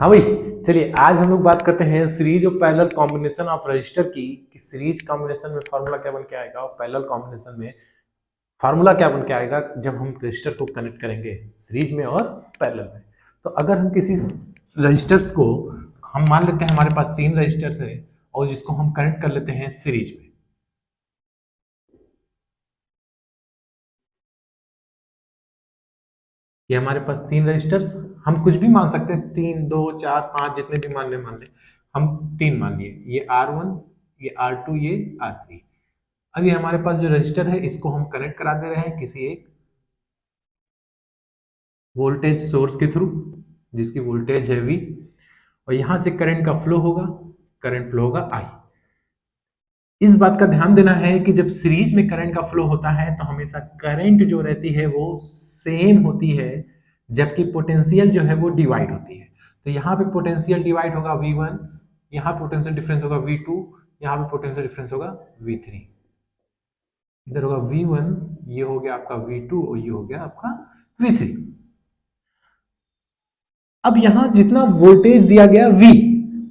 हाँ भाई, चलिए आज हम लोग बात करते हैं सीरीज और पैरेलल कॉम्बिनेशन ऑफ रजिस्टर की कि सीरीज कॉम्बिनेशन में फार्मूला क्या बन के आएगा और पैरेलल कॉम्बिनेशन में फार्मूला क्या बन के आएगा जब हम रजिस्टर को कनेक्ट करेंगे सीरीज में और पैरेलल में। तो अगर हम किसी रजिस्टर्स को हम मान लेते हैं हमारे पास 3 रजिस्टर्स है और जिसको हम कनेक्ट कर लेते हैं सीरीज में। ये हमारे पास 3 रजिस्टर्स, हम कुछ भी मान सकते हैं, 3 2 4 5 जितने भी मान ले हम 3 मान लिए। ये R1, ये R2, ये R3। अब ये हमारे पास जो रजिस्टर है इसको हम कनेक्ट करा दे रहे हैं किसी एक वोल्टेज सोर्स के थ्रू जिसकी वोल्टेज है V, और यहां से करंट का फ्लो होगा, करंट फ्लो होगा I। इस बात का ध्यान देना है कि जब सीरीज में करंट का फ्लो होता है तो हमेशा करंट जो रहती है वो सेम होती है, जबकि पोटेंशियल जो है वो डिवाइड होती है। तो यहाँ पे पोटेंशियल डिवाइड होगा V1, यहाँ पोटेंशियल डिफरेंस होगा V2, यहाँ पे पोटेंशियल डिफरेंस होगा V3। इधर होगा V1, ये हो गया आपका V2 और ये हो गया आपका V3। अब यहां जितना वोल्टेज दिया गया V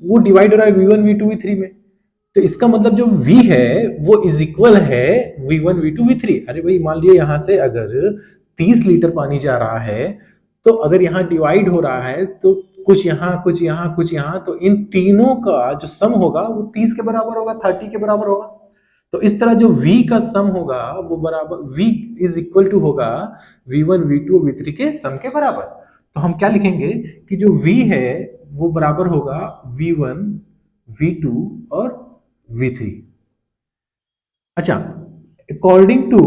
वो डिवाइड हो रहा है V1 V2 V3 में। तो इसका मतलब जो V है वो इज इक्वल है V1 V2 V3। अरे भाई मान लिया यहां से अगर 30 लीटर पानी जा रहा है तो अगर यहाँ डिवाइड हो रहा है तो कुछ यहाँ कुछ यहाँ कुछ यहाँ, तो इन तीनों का जो सम होगा वो 30 के बराबर होगा, 30 के बराबर होगा। तो इस तरह जो V का सम होगा वो बराबर V इज इक्वल टू होगा V1 V2 V3 के सम के बराबर। तो हम क्या लिखेंगे कि जो V है वो बराबर होगा V1 V2 और V3। अच्छा, according to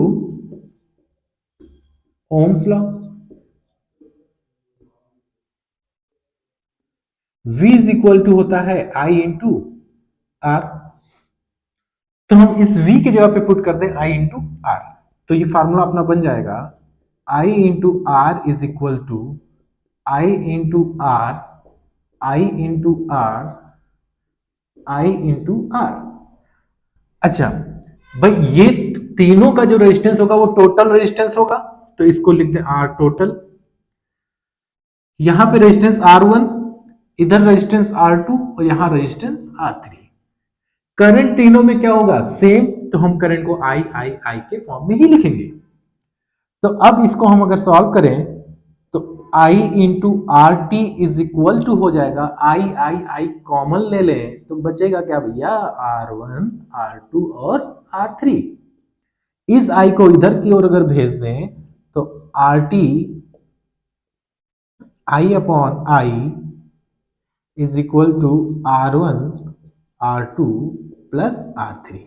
Ohm's law V is equal to होता है I इंटू R। तो हम इस V की जगह पे पुट कर दें I इंटू R, तो ये फार्मूला अपना बन जाएगा I into R is equal to I into R, I into R, I into R। अच्छा भाई, ये तीनों का जो रेजिस्टेंस होगा वो टोटल रेजिस्टेंस होगा, तो इसको लिख दें R टोटल। यहां पे रेजिस्टेंस R1, इधर रेजिस्टेंस R2 और यहां रेजिस्टेंस R3। करंट तीनों में क्या होगा, सेम, तो हम करंट को I के फॉर्म में ही लिखेंगे। तो अब इसको हम अगर सॉल्व करें तो I into R T is equal to हो जाएगा I कॉमन ले लें तो बचेगा क्या भैया, R1 R2 और R3। इस I को इधर की ओर अगर भेज दें तो RT I upon I is equal to R1 R2 plus R3।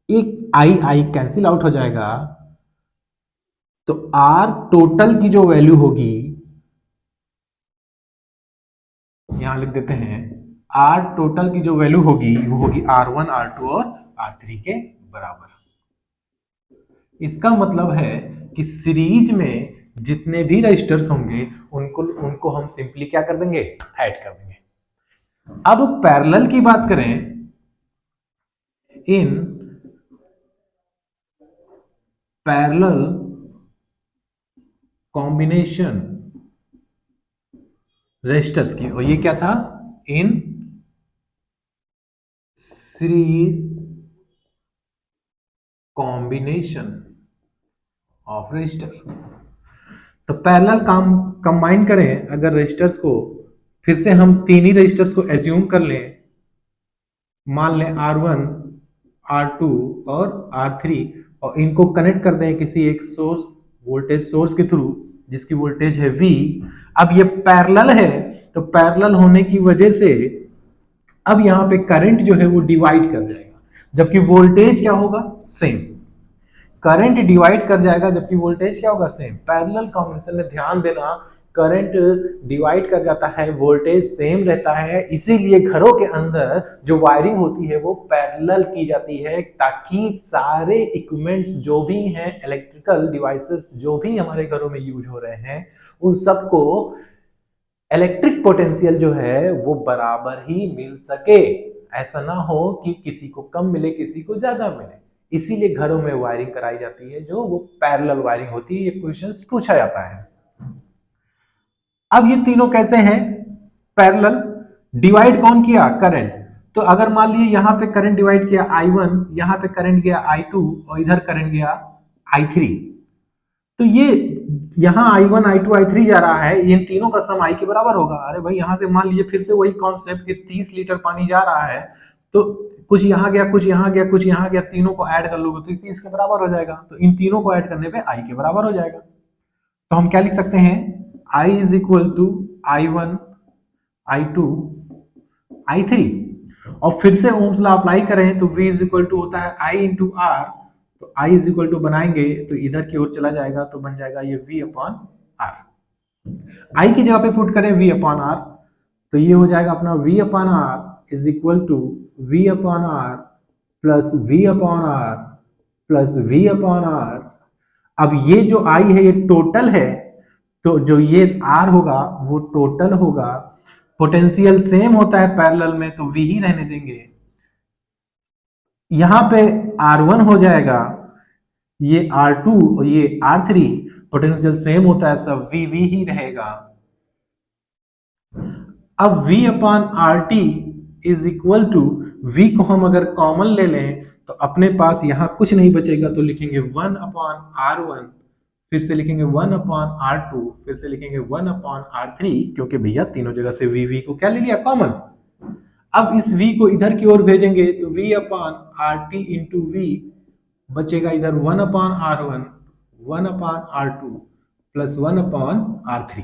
एक I कैंसिल आउट हो जाएगा, तो R टोटल की जो वैल्यू होगी यहां लिख देते हैं, R टोटल की जो वैल्यू होगी वो होगी R1 R2 और R3 के बराबर। इसका मतलब है कि सीरीज में जितने भी रजिस्टर्स होंगे उनको हम सिंपली क्या कर देंगे, ऐड कर देंगे। अब पैरेलल की बात करें, इन पैरेलल कॉम्बिनेशन रजिस्टर्स की, और ये क्या था, in series combination of register. तो पैरेलल कंबाइन करें अगर रजिस्टर्स को, फिर से हम तीन ही रजिस्टर्स को एज्यूम कर लें, मान लें R1 R2 और R3, और इनको कनेक्ट कर दें किसी एक सोर्स, वोल्टेज सोर्स के थ्रू जिसकी वोल्टेज है V। अब ये पैरेलल है तो पैरेलल होने की वजह से अब यहां पे करंट जो है वो डिवाइड कर जाएगा, जबकि वोल्टेज क्या होगा, सेम। करंट डिवाइड कर जाएगा जबकि वोल्टेज क्या होगा, सेम। पैरेलल कॉम्बिनेशन में ध्यान देना, करंट डिवाइड कर जाता है, वोल्टेज सेम रहता है, इसीलिए घरों के अंदर जो वायरिंग होती है वो पैरेलल की जाती है, ताकि सारे इक्विपमेंट्स जो भी हैं, इलेक्ट्रिकल डिवाइसेस जो भी हमारे घरों में यूज हो रहे हैं, उन सबको इलेक्ट्रिक पोटेंशियल जो है वो बराबर ही मिल सके। ऐसा ना हो कि किसी को कम मिले किसी को ज्यादा मिले, इसीलिए घरों में वायरिंग कराई जाती है जो वो पैरेलल वायरिंग होती है। ये क्वेश्चन पूछा जाता है। अब ये तीनों कैसे हैं, पैरेलल, डिवाइड कौन किया, करंट। तो अगर मान लीजिए यहाँ पे करंट डिवाइड किया I1, यहाँ पे करंट गया I2 और इधर करंट गया I3, तो ये यहाँ I1 I2 I3 जा रहा है, इन तीनों का सम I के बराबर होगा। अरे भाई यहाँ से मान लीजिए फिर से वही कॉन्सेप्ट कि 30 लीटर पानी जा रहा है, तो कुछ यहाँ गया, कुछ यहाँ गया, कुछ यहाँ गया, तीनों को ऐड कर लोगे तो 30 के बराबर हो जाएगा। तो इन तीनों को ऐड करने पे I के बराबर हो जाएगा। तो हम क्या लिख सकते हैं, I is equal to I1 I2 I3, और फिर से ओम्स लॉ अप्लाई करें तो V इज इक्वल टू होता है I इंटू आर। तो I इज इक्वल टू बनाएंगे तो इधर की ओर चला जाएगा, तो बन जाएगा ये V अपॉन आर। I की जगह पे पुट करें V अपॉन आर, तो ये हो जाएगा अपना V upon R is equal to V upon R plus V upon R plus V upon R. अब ये जो I है ये टोटल है, तो जो ये R होगा वो टोटल होगा। पोटेंशियल सेम होता है पैरेलल में, तो V ही रहने देंगे। यहां पे R1 हो जाएगा, ये R2 और ये R3, पोटेंशियल सेम होता है, सब V ही रहेगा। अब V upon RT is equal to, V को हम अगर कॉमन ले लें तो अपने पास यहां कुछ नहीं बचेगा, तो लिखेंगे 1 अपॉन R1, फिर से लिखेंगे 1 अपॉन R2, फिर से लिखेंगे 1 अपॉन R3, क्योंकि भैया तीनों जगह से V को क्या ले लिया, कॉमन। अब इस V को इधर की ओर भेजेंगे तो V upon RT into V बचेगा इधर 1 upon R1, 1 upon R2 plus 1 upon R3।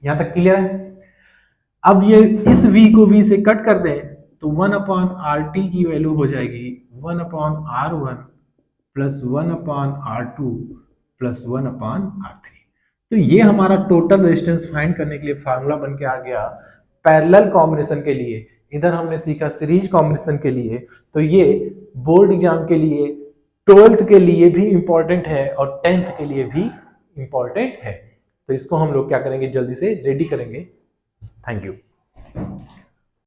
यहां तक क्लियर है। अब ये इस V को V से कट कर दें तो 1 अपॉन RT की वैल्यू हो जाएगी 1 upon R1 plus 1 upon R2 plus 1 upon R3। तो ये हमारा टोटल रेजिस्टेंस फाइंड करने के लिए फार्मूला बन के आ गया पैरेलल कॉम्बिनेशन के लिए। इधर हमने सीखा सीरीज कॉम्बिनेशन के लिए। तो ये बोर्ड एग्जाम के लिए, 12th के लिए भी इंपॉर्टेंट है और 10th के लिए भी इंपॉर्टेंट है। तो इसको हम लोग क्या करेंगे, जल्दी से रेडी करेंगे। Thank you.